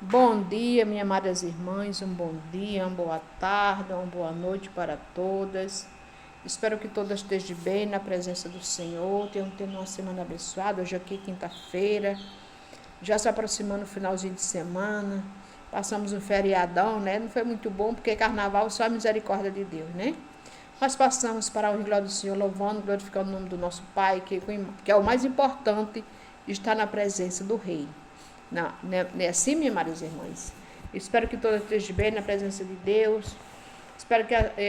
Bom dia, minhas amadas irmãs, um bom dia, uma boa tarde, uma boa noite para todas. Espero que todas estejam bem na presença do Senhor, tenham tendo uma semana abençoada. Hoje aqui é quinta-feira, já se aproximando o finalzinho de semana. Passamos um feriadão, né? Não foi muito bom, porque carnaval só a misericórdia de Deus, né? Nós passamos para a glória do Senhor, louvando, glorificando o nome do nosso Pai, que é o mais importante, estar na presença do Rei. Não é assim, minhas amadas irmãs? Espero que todas estejam bem na presença de Deus.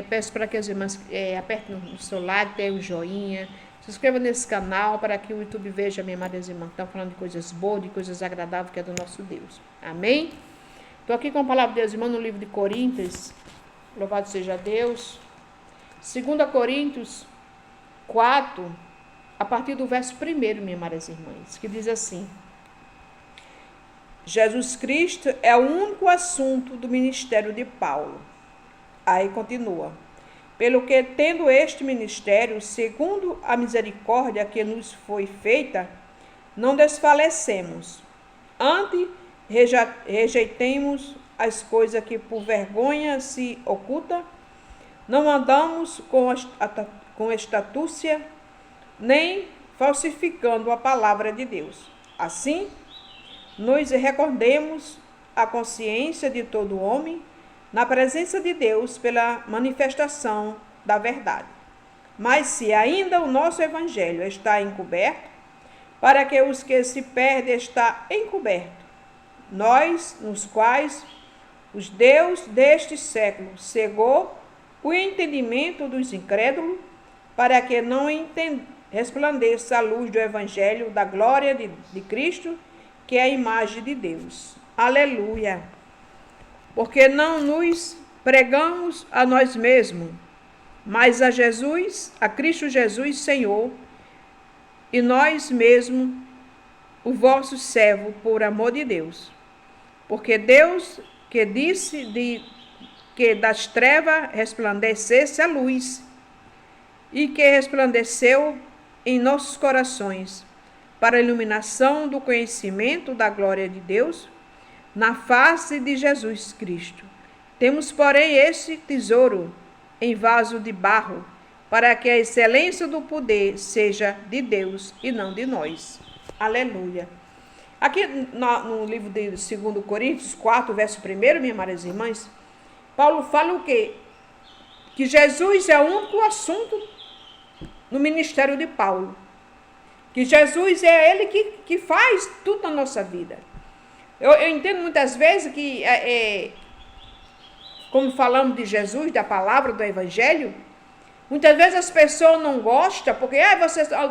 Peço para que as irmãs apertem no seu like, deem um joinha, se inscrevam nesse canal para que o YouTube veja, minhas amadas irmãs, que estão falando de coisas boas, de coisas agradáveis que é do nosso Deus. Amém? Estou aqui com a palavra de Deus, irmão, no livro de Coríntios. Louvado seja Deus. 2 Coríntios 4, a partir do verso 1, minhas amadas irmãs, que diz assim: Jesus Cristo é o único assunto do ministério de Paulo. Aí continua: pelo que, tendo este ministério, segundo a misericórdia que nos foi feita, não desfalecemos. Antes, rejeitemos as coisas que por vergonha se oculta, não andamos com estatúcia, nem falsificando a palavra de Deus. Assim, nos recordemos a consciência de todo homem na presença de Deus pela manifestação da verdade. Mas se ainda o nosso evangelho está encoberto, para que os que se perdem está encoberto, nós, nos quais os Deus deste século cegou o entendimento dos incrédulos, para que não resplandeça a luz do evangelho da glória de Cristo, que é a imagem de Deus. Aleluia! Porque não nos pregamos a nós mesmos, mas a Jesus, a Cristo Jesus, Senhor, e nós mesmos, o vosso servo, por amor de Deus. Porque Deus, que disse que das trevas resplandecesse a luz, e que resplandeceu em nossos corações, para a iluminação do conhecimento da glória de Deus, na face de Jesus Cristo. Temos, porém, este tesouro em vaso de barro, para que a excelência do poder seja de Deus e não de nós. Aleluia. Aqui no livro de 2 Coríntios 4, verso 1, minhas amadas irmãs, Paulo fala o quê? Que Jesus é o único assunto no ministério de Paulo. Que Jesus é ele que faz tudo na nossa vida. Eu entendo muitas vezes que, como falamos de Jesus, da palavra, do evangelho, muitas vezes as pessoas não gostam, porque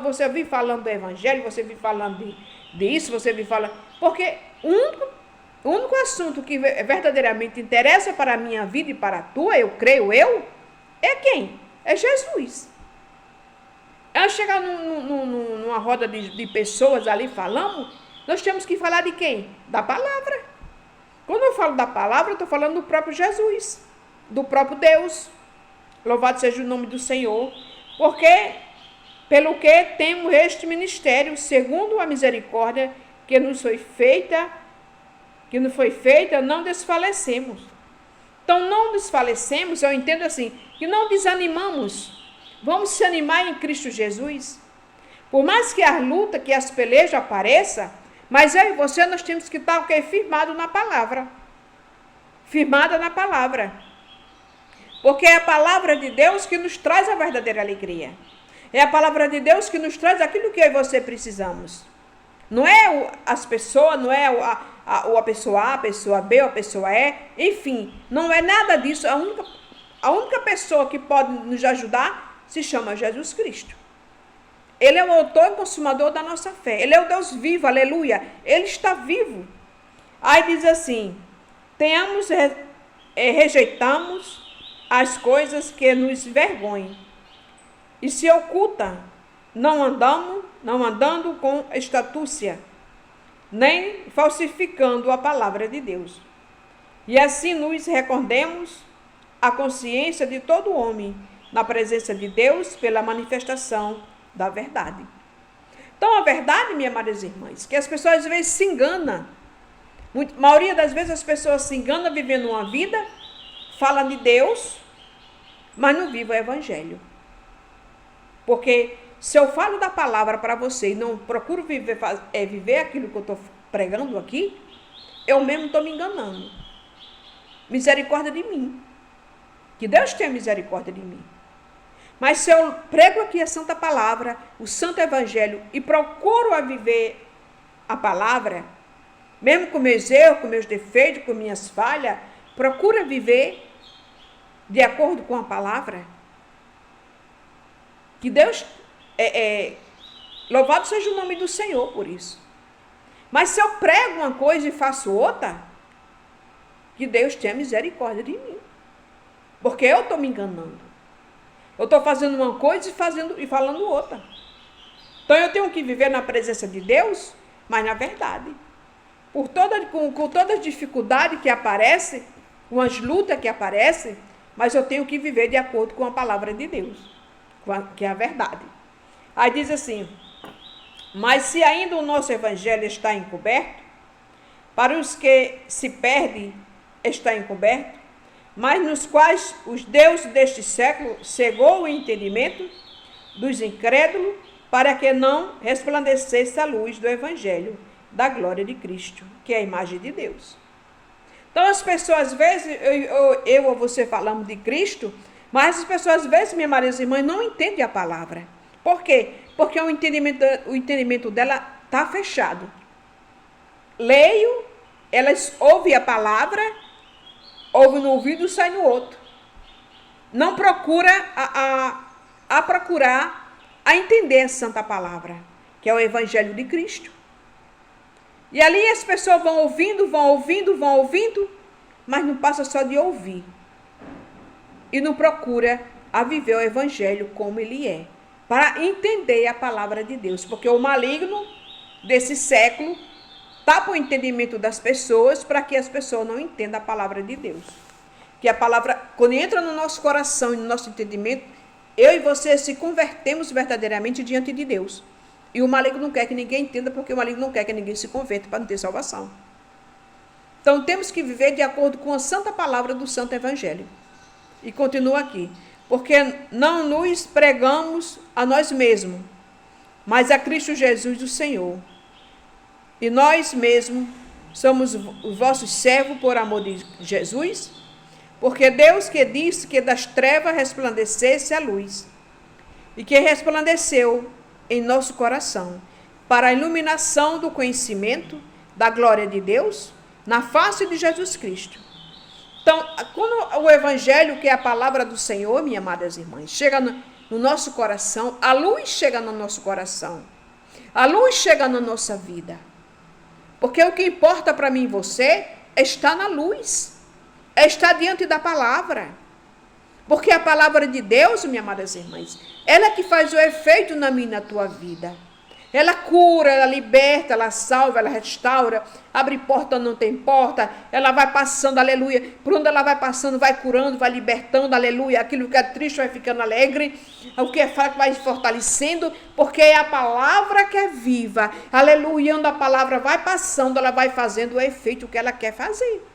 você vive falando do evangelho, você vive falando disso, você vive falando... Porque o único assunto que verdadeiramente interessa para a minha vida e para a tua, eu creio, é quem? É Jesus. Ao chegar numa roda de pessoas ali falando, nós temos que falar de quem? Da palavra. Quando eu falo da palavra, eu estou falando do próprio Jesus, do próprio Deus. Louvado seja o nome do Senhor. Porque, pelo que temos este ministério, segundo a misericórdia que nos foi feita, não desfalecemos. Então, não desfalecemos, eu entendo assim, que não desanimamos. Vamos se animar em Cristo Jesus. Por mais que as lutas, que as pelejas apareçam, mas eu e você, nós temos que estar firmado na palavra. Firmada na palavra. Porque é a palavra de Deus que nos traz a verdadeira alegria. É a palavra de Deus que nos traz aquilo que eu e você precisamos. Não é as pessoas, não é a pessoa A, a pessoa B, a pessoa E, enfim, não é nada disso. A única pessoa que pode nos ajudar se chama Jesus Cristo. Ele é o autor e consumador da nossa fé. Ele é o Deus vivo, aleluia. Ele está vivo. Aí diz assim: rejeitamos as coisas que nos vergonham e se oculta, não andando com estatúcia, nem falsificando a palavra de Deus. E assim nos recordemos a consciência de todo homem na presença de Deus pela manifestação da verdade. Então, a verdade, minhas amadas irmãs, que as pessoas às vezes se enganam. Maioria das vezes as pessoas se enganam vivendo uma vida, falam de Deus, mas não vivem o evangelho. Porque se eu falo da palavra para você e não procuro viver aquilo que eu estou pregando aqui, eu mesmo estou me enganando. Misericórdia de mim. Que Deus tenha misericórdia de mim. Mas se eu prego aqui a santa palavra, o santo evangelho, e procuro a viver a palavra, mesmo com meus erros, com meus defeitos, com minhas falhas, procura viver de acordo com a palavra. Que Deus, louvado seja o nome do Senhor por isso. Mas se eu prego uma coisa e faço outra, que Deus tenha misericórdia de mim. Porque eu estou me enganando. Eu estou fazendo uma coisa e falando outra. Então eu tenho que viver na presença de Deus, mas na verdade. Com todas as dificuldades que aparecem, com as lutas que aparecem, mas eu tenho que viver de acordo com a palavra de Deus, que é a verdade. Aí diz assim: mas se ainda o nosso evangelho está encoberto, para os que se perdem está encoberto, mas nos quais os deuses deste século cegou o entendimento dos incrédulos, para que não resplandecesse a luz do evangelho da glória de Cristo, que é a imagem de Deus. Então as pessoas, às vezes, eu ou você falamos de Cristo, mas as pessoas, às vezes, minhas Marias e irmãs, não entendem a palavra. Por quê? Porque o entendimento dela está fechado. Leio, elas ouvem a palavra, ouvem no ouvido e sai no outro. Não procura procurar a entender a santa palavra, que é o evangelho de Cristo. E ali as pessoas vão ouvindo, mas não passa só de ouvir. E não procura a viver o evangelho como ele é, para entender a palavra de Deus. Porque o maligno desse século tapa o entendimento das pessoas para que as pessoas não entendam a palavra de Deus. Que a palavra, quando entra no nosso coração e no nosso entendimento, eu e você se convertemos verdadeiramente diante de Deus. E o maligno não quer que ninguém entenda, porque o maligno não quer que ninguém se converta para não ter salvação. Então temos que viver de acordo com a santa palavra do santo evangelho. E continua aqui: porque não nos pregamos a nós mesmos, mas a Cristo Jesus o Senhor. E nós mesmos somos os vossos servos por amor de Jesus, porque Deus que disse que das trevas resplandecesse a luz, e que resplandeceu em nosso coração, para a iluminação do conhecimento da glória de Deus, na face de Jesus Cristo. Então, quando o evangelho, que é a palavra do Senhor, minhas amadas irmãs, chega no nosso coração, a luz chega no nosso coração, a luz chega na nossa vida. Porque o que importa para mim e você é estar na luz, é estar diante da palavra. Porque a palavra de Deus, minhas amadas irmãs, ela é que faz o efeito na minha e na tua vida. Ela cura, ela liberta, ela salva, ela restaura, abre porta onde não tem porta, ela vai passando, aleluia, por onde ela vai passando, vai curando, vai libertando, aleluia, aquilo que é triste vai ficando alegre, o que é fraco vai fortalecendo, porque é a palavra que é viva, aleluia, onde a palavra vai passando, ela vai fazendo o efeito que ela quer fazer.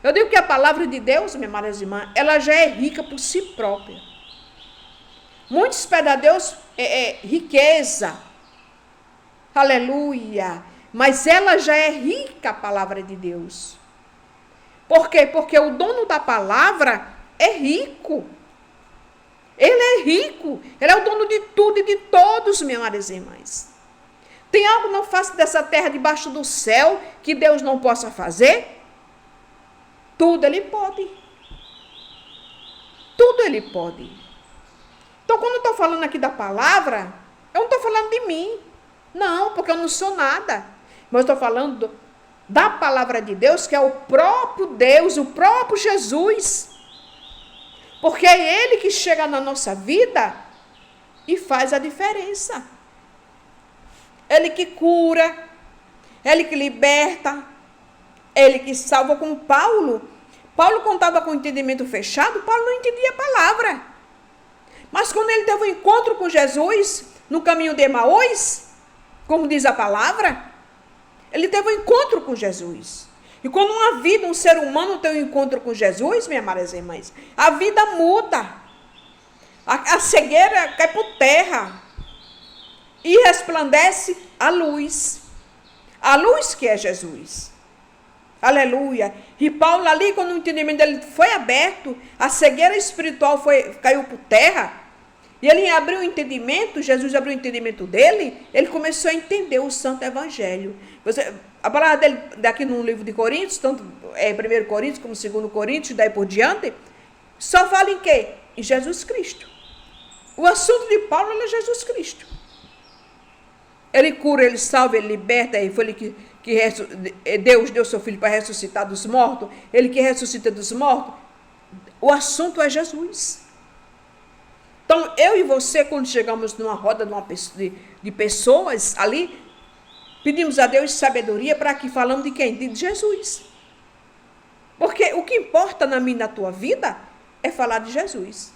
Eu digo que a palavra de Deus, minhas amadas irmãs, ela já é rica por si própria. Muitos pedem a Deus riqueza, aleluia, mas ela já é rica, a palavra de Deus. Por quê? Porque o dono da palavra é rico. Ele é rico, ele é o dono de tudo e de todos, minhas amadas irmãs. Tem algo na face dessa terra, debaixo do céu, que Deus não possa fazer? Tudo ele pode. Tudo ele pode. Então, quando eu estou falando aqui da palavra, eu não estou falando de mim. Não, porque eu não sou nada. Mas eu estou falando da palavra de Deus, que é o próprio Deus, o próprio Jesus. Porque é Ele que chega na nossa vida e faz a diferença. Ele que cura, Ele que liberta, Ele que salva. Como Paulo, quando estava com o entendimento fechado, Paulo não entendia a palavra. Mas quando ele teve um encontro com Jesus, no caminho de Emaús, como diz a palavra, Ele teve um encontro com Jesus. E quando uma vida, um ser humano tem um encontro com Jesus, minhas amadas irmãs, a vida muda. A cegueira cai por terra. E resplandece a luz. A luz que é Jesus. Aleluia. E Paulo ali, quando o entendimento dele foi aberto, a cegueira espiritual caiu por terra, e ele abriu o entendimento, Jesus abriu o entendimento dele, ele começou a entender o Santo Evangelho. A palavra dele, daqui no livro de Coríntios, tanto 1 Coríntios como 2 Coríntios, daí por diante, só fala em quê? Em Jesus Cristo. O assunto de Paulo é Jesus Cristo. Ele cura, ele salva, ele liberta, ele foi ele que Deus deu seu Filho para ressuscitar dos mortos, ele que ressuscita dos mortos. O assunto é Jesus. Então, eu e você, quando chegamos numa roda de pessoas ali, pedimos a Deus sabedoria para que falamos de quem? De Jesus. Porque o que importa na minha e na tua vida é falar de Jesus.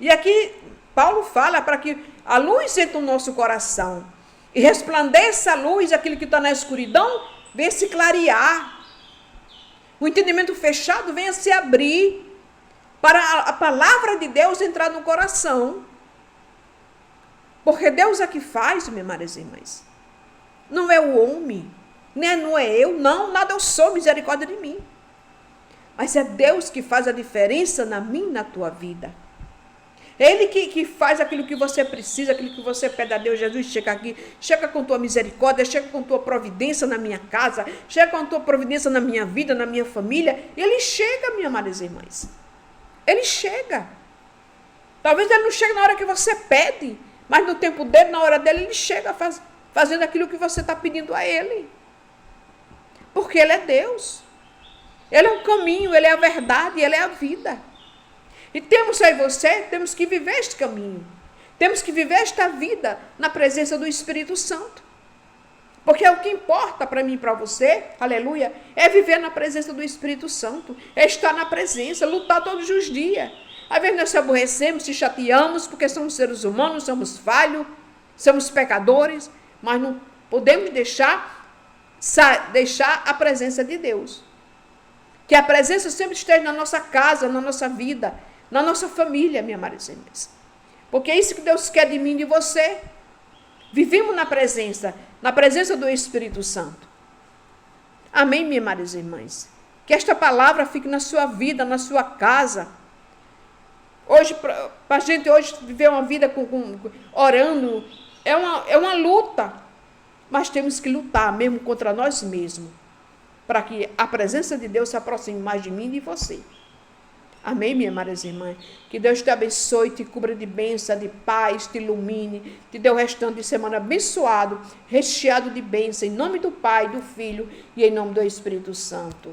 E aqui Paulo fala para que a luz entre no nosso coração e resplandeça a luz, aquilo que está na escuridão, venha se clarear. O entendimento fechado venha se abrir para a palavra de Deus entrar no coração. Porque Deus é que faz, minhas amadas irmãs. Não é o homem, não é eu, não, nada eu sou, misericórdia de mim. Mas é Deus que faz a diferença na minha e na tua vida. Ele que faz aquilo que você precisa, aquilo que você pede a Deus. Jesus, chega aqui, chega com tua misericórdia, chega com tua providência na minha casa, chega com tua providência na minha vida, na minha família. Ele chega, minhas amadas irmãs. Ele chega. Talvez ele não chegue na hora que você pede, mas no tempo dele, na hora dele, ele chega fazendo aquilo que você está pedindo a ele. Porque ele é Deus. Ele é o caminho, ele é a verdade, ele é a vida. E temos aí temos que viver este caminho. Temos que viver esta vida na presença do Espírito Santo. Porque o que importa para mim e para você, aleluia, é viver na presença do Espírito Santo. É estar na presença, lutar todos os dias. Às vezes nós se aborrecemos, se chateamos, porque somos seres humanos, somos falhos, somos pecadores, mas não podemos deixar a presença de Deus. Que a presença sempre esteja na nossa casa, na nossa vida, na nossa família, minha amada irmãs. Porque é isso que Deus quer de mim e de você. Vivemos na presença do Espírito Santo. Amém, minhas amadas irmãs? Que esta palavra fique na sua vida, na sua casa. Hoje, para a gente hoje viver uma vida orando, é uma luta. Mas temos que lutar mesmo contra nós mesmos, para que a presença de Deus se aproxime mais de mim e de você. Amém, minhas amadas irmãs? Que Deus te abençoe, te cubra de bênção, de paz, te ilumine, te dê o restante de semana abençoado, recheado de bênção, em nome do Pai, do Filho e em nome do Espírito Santo.